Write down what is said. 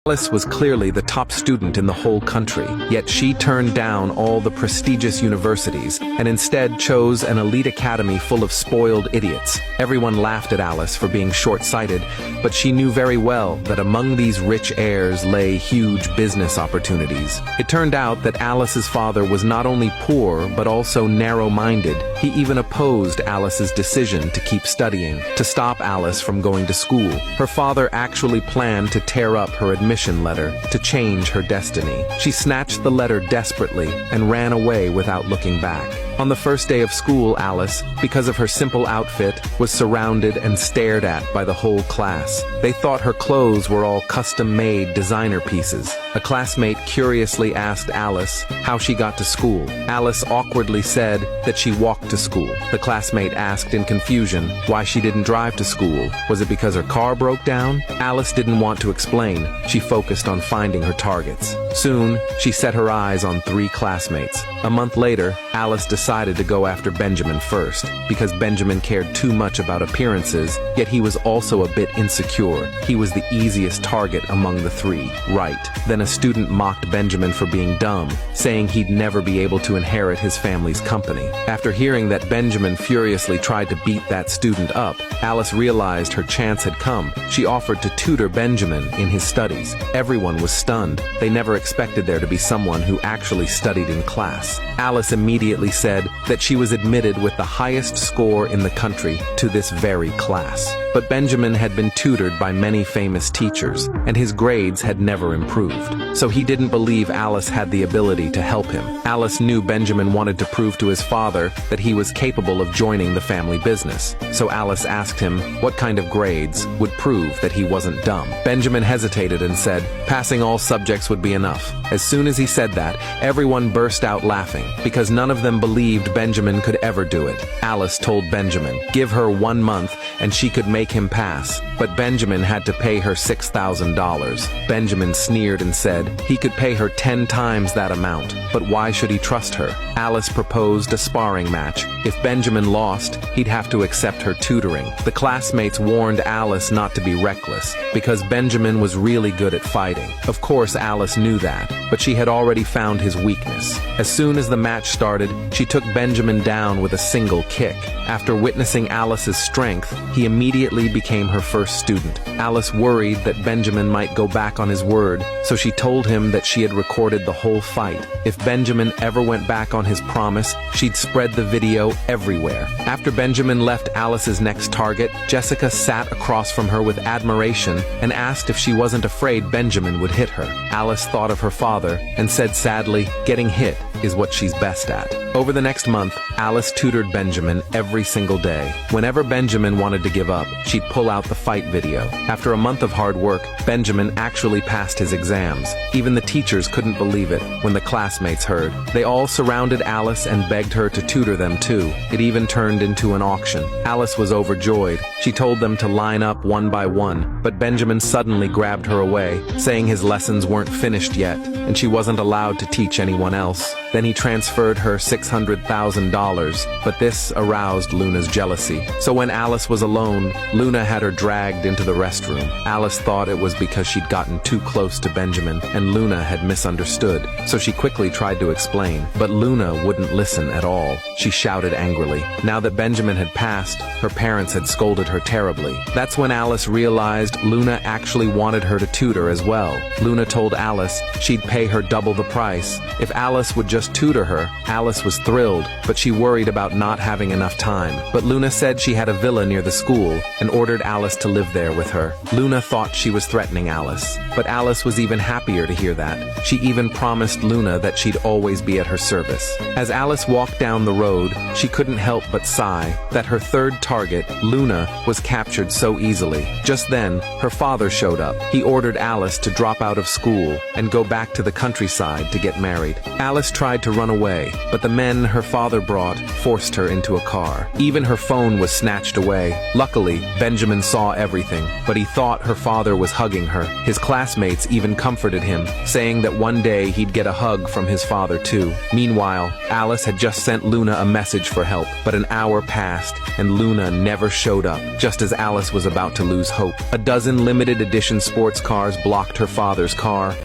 Alice was clearly the top student in the whole country, yet she turned down all the prestigious universities and instead chose an elite academy full of spoiled idiots. Everyone laughed at Alice for being short-sighted, but she knew very well that among these rich heirs lay huge business opportunities. It turned out that Alice's father was not only poor but also narrow-minded. He even opposed Alice's decision to keep studying, to stop Alice from going to school. Her father actually planned to tear up her admission letter to change her destiny. She snatched the letter desperately and ran away without looking back. On the first day of school, Alice, because of her simple outfit, was surrounded and stared at by the whole class. They thought her clothes were all custom-made designer pieces. A classmate curiously asked Alice how she got to school. Alice awkwardly said that she walked to school. The classmate asked in confusion why she didn't drive to school. Was it because her car broke down? Alice didn't want to explain. She focused on finding her targets. Soon, she set her eyes on 3 classmates. A month later, Alice decided to go after Benjamin first, because Benjamin cared too much about appearances, yet he was also a bit insecure. He was the easiest target among the 3, right? Then a student mocked Benjamin for being dumb, saying he'd never be able to inherit his family's company. After hearing that Benjamin furiously tried to beat that student up, Alice realized her chance had come. She offered to tutor Benjamin in his studies. Everyone was stunned. They never expected there to be someone who actually studied in class. Alice immediately said that she was admitted with the highest score in the country to this very class. But Benjamin had been tutored by many famous teachers, and his grades had never improved. So he didn't believe Alice had the ability to help him. Alice knew Benjamin wanted to prove to his father that he was capable of joining the family business. So Alice asked him what kind of grades would prove that he wasn't dumb. Benjamin hesitated and said passing all subjects would be enough. As soon as he said that, everyone burst out laughing, because none of them believed Benjamin could ever do it. Alice told Benjamin, give her 1 month and she could make him pass, but Benjamin had to pay her $6,000. Benjamin sneered and said he could pay her 10 times that amount, but why should he trust her? Alice proposed a sparring match. If Benjamin lost, he'd have to accept her tutoring. The classmates warned Alice not to be reckless, because Benjamin was really good at fighting. Of course, Alice knew that, but she had already found his weakness. As soon as the match started, she took Benjamin down with a single kick. After witnessing Alice's strength, he immediately became her first student. Alice worried that Benjamin might go back on his word, so she told him that she had recorded the whole fight. If Benjamin ever went back on his promise, she'd spread the video everywhere. After Benjamin left Alice's next target, Jessica sat across from her with admiration and asked if she wasn't afraid Benjamin would hit her. Alice thought of her father and said sadly, getting hit is what she's best at. Over the next month, Alice tutored Benjamin every single day. Whenever Benjamin wanted to give up, she'd pull out the fight video. After a month of hard work, Benjamin actually passed his exams. Even the teachers couldn't believe it when the classmates heard. They all surrounded Alice and begged her to tutor them too. It even turned into an auction. Alice was overjoyed. She told them to line up one by one, but Benjamin suddenly grabbed her away, saying his lessons weren't finished yet, and she wasn't allowed to teach anyone else. Then he transferred her $600,000, but this aroused Luna's jealousy. So when Alice was alone, Luna had her dragged into the restroom. Alice thought it was because she'd gotten too close to Benjamin, and Luna had misunderstood. So she quickly tried to explain, but Luna wouldn't listen at all. She shouted angrily. Now that Benjamin had passed, her parents had scolded her terribly. That's when Alice realized Luna actually wanted her to tutor as well. Luna told Alice she'd pay her double the price. If Alice would just tutor her, Alice was thrilled, but she worried about not having enough time. But Luna said she had a villa near the school and ordered Alice to live there with her. Luna thought she was threatening Alice, but Alice was even happier to hear that. She even promised Luna that she'd always be at her service. As Alice walked down the road, she couldn't help but sigh that her third target, Luna, was captured so easily. Just then, her father showed up. He ordered Alice to drop out of school and go back to the countryside to get married. Alice tried tried to run away, but the men her father brought forced her into a car. Even her phone was snatched away. Luckily, Benjamin saw everything, but he thought her father was hugging her. His classmates even comforted him, saying that one day he'd get a hug from his father too. Meanwhile, Alice had just sent Luna a message for help, but an hour passed and Luna never showed up, just as Alice was about to lose hope. A dozen limited edition sports cars blocked her father's car.